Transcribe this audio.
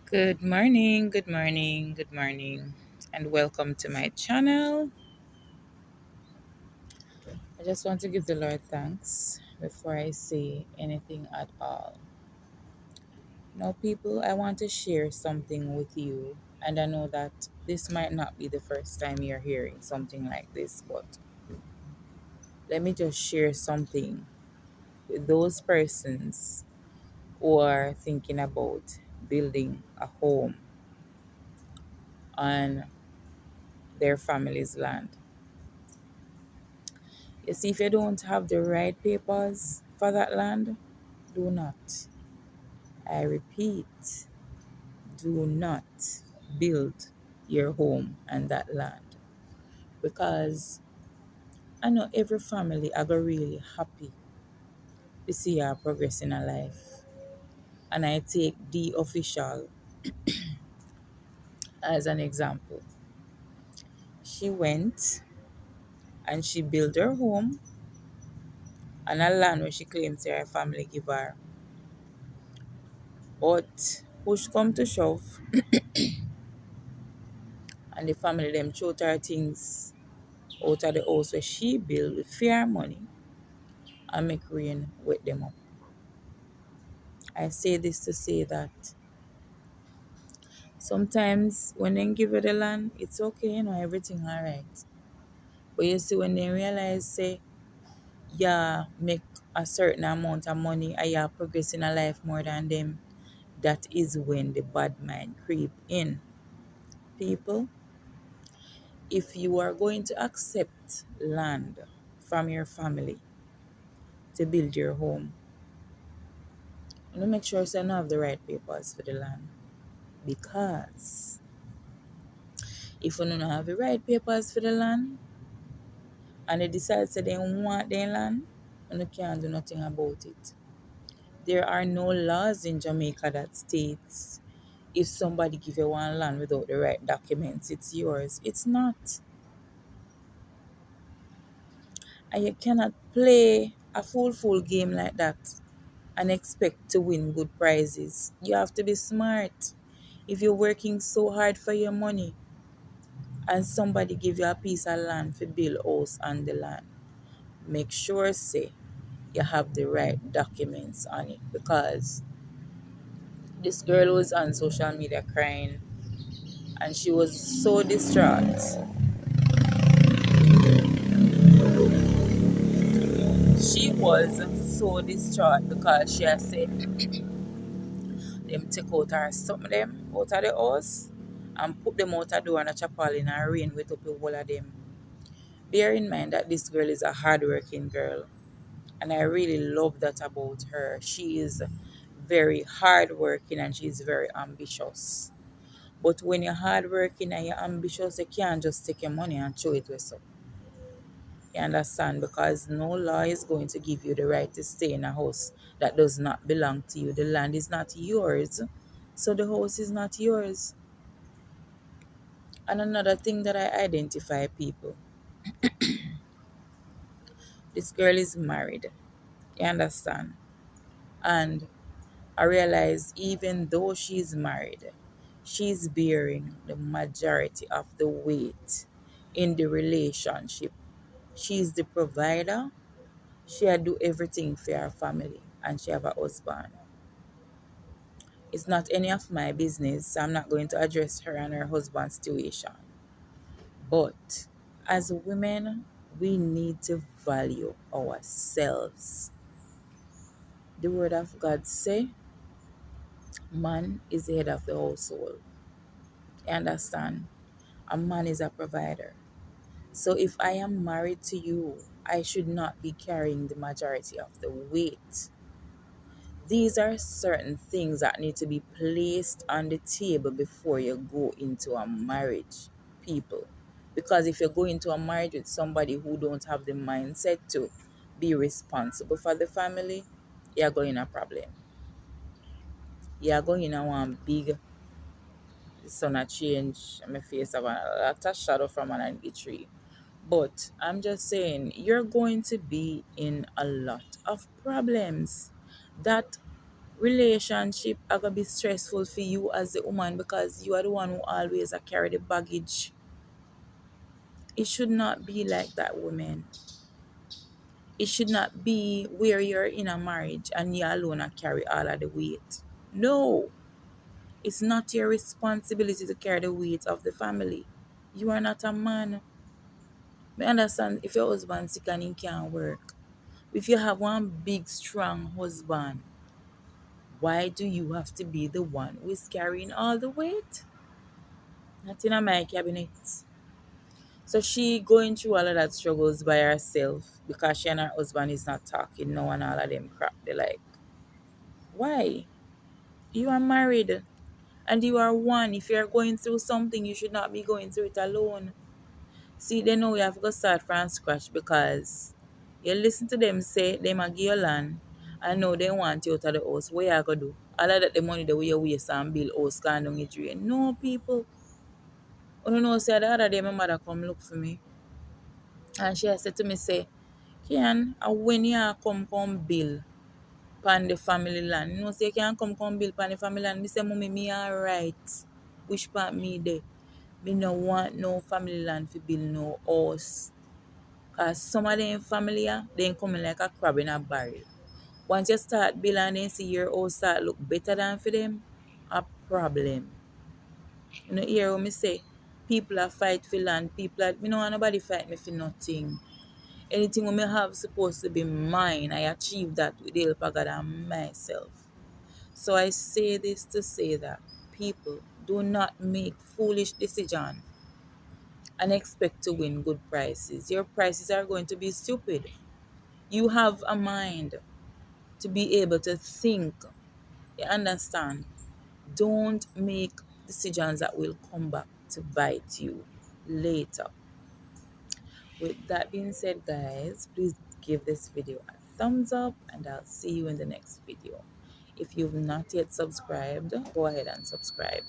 Good morning, good morning, and welcome to my channel. I just want to give the Lord thanks before I say anything at all. Now, people, I want to share something with you, and I know that this might not be the first time you're hearing something like this, but let me just share something with those persons who are thinking about building a home on their family's land. You see, if you don't have the right papers for that land, do not, I repeat, do not build your home on that land. Because I know every family are going really happy to see her progress in her life. And I take the official as an example. She went and she built her home on a land where she claims her family give her. But push come to shove, and the family them throw her things out of the house where she built with fair money and make rain wet them up. I say this to say that sometimes when they give you the land, it's okay, everything alright. But you see when they realize say yeah make a certain amount of money and you're progressing a life more than them, that is when the bad mind creep in. People, if you are going to accept land from your family to build your home, make sure you have the right papers for the land. Because if you don't have the right papers for the land and they decide that they want their land, you can't do nothing about it. There are no laws in Jamaica that states if somebody give you one land without the right documents, it's yours. It's not. And you cannot play a full game like that and expect to win good prizes. You have to be smart. If you're working so hard for your money and somebody give you a piece of land for build house on the land, make sure say you have the right documents on it. Because this girl was on social media crying and she was so distraught. She was so distraught because she had said them take out her some of them out of the house and put them out the door and a chapel in a rain with up the whole of them. Bear in mind that this girl is a hardworking girl, and I really love that about her. She is very hardworking and she's very ambitious. But when you're hardworking and you're ambitious, you can't just take your money and throw it with you. You understand? Because no law is going to give you the right to stay in a house that does not belong to you. The land is not yours, so the house is not yours. And another thing that I identify people, this girl is married. You understand? And I realize even though she's married, she's bearing the majority of the weight in the relationship. She's the provider. She do everything for her family and she have a husband. It's not any of my business. So I'm not going to address her and her husband's situation. But as women, we need to value ourselves. The word of God say, man is the head of the household. You understand? A man is a provider. So if I am married to you, I should not be carrying the majority of the weight. These are certain things that need to be placed on the table before you go into a marriage, people. Because if you go into a marriage with somebody who don't have the mindset to be responsible for the family, you're going a problem. You're going in a one big sun a change. My face have a lot of shadow from an angry tree. But I'm just saying, you're going to be in a lot of problems. That Relationship are gonna be stressful for you as a woman because you are the one who always a carry the baggage. It should not be like that, women. It should not be where you're in a marriage and you alone are carry all of the weight. No, it's not your responsibility to carry the weight of the family. You are not a man. I understand if your husband sick and he can't work. If you have one big strong husband, why do you have to be the one who is carrying all the weight? Not in my cabinet. So she going through all of that struggles by herself because she and her husband is not talking no and all of them crap. They like, why? You are married and you are one. If you're going through something, you should not be going through it alone. See, they know you have to start from scratch because you listen to them say they might give you land and know they want you out of the house. What you gonna do? All of that the money the way you waste and build house can down the drain. No people. I don't know say the other day my mother come look for me and she said to me say, Kian, when you come bill pan the family land. You know say you can come bill pan the family land. Me say mommy me alright. Which part me there? Me no want no family land to build no house. Cause some of them family they coming like a crab in a barrel. Once you start building and then see your house start look better than for them, a problem. You know hear what me say? People are fight for land, people are me no want nobody fight me for nothing. Anything we may have supposed to be mine, I achieve that with the help of God and myself. So I say this to say that people do not make foolish decisions and expect to win good prices. Your prices are going to be stupid. You have a mind to be able to think. You understand? Don't make decisions that will come back to bite you later. With that being said, guys, please give this video a thumbs up and I'll see you in the next video. If you've not yet subscribed, go ahead and subscribe.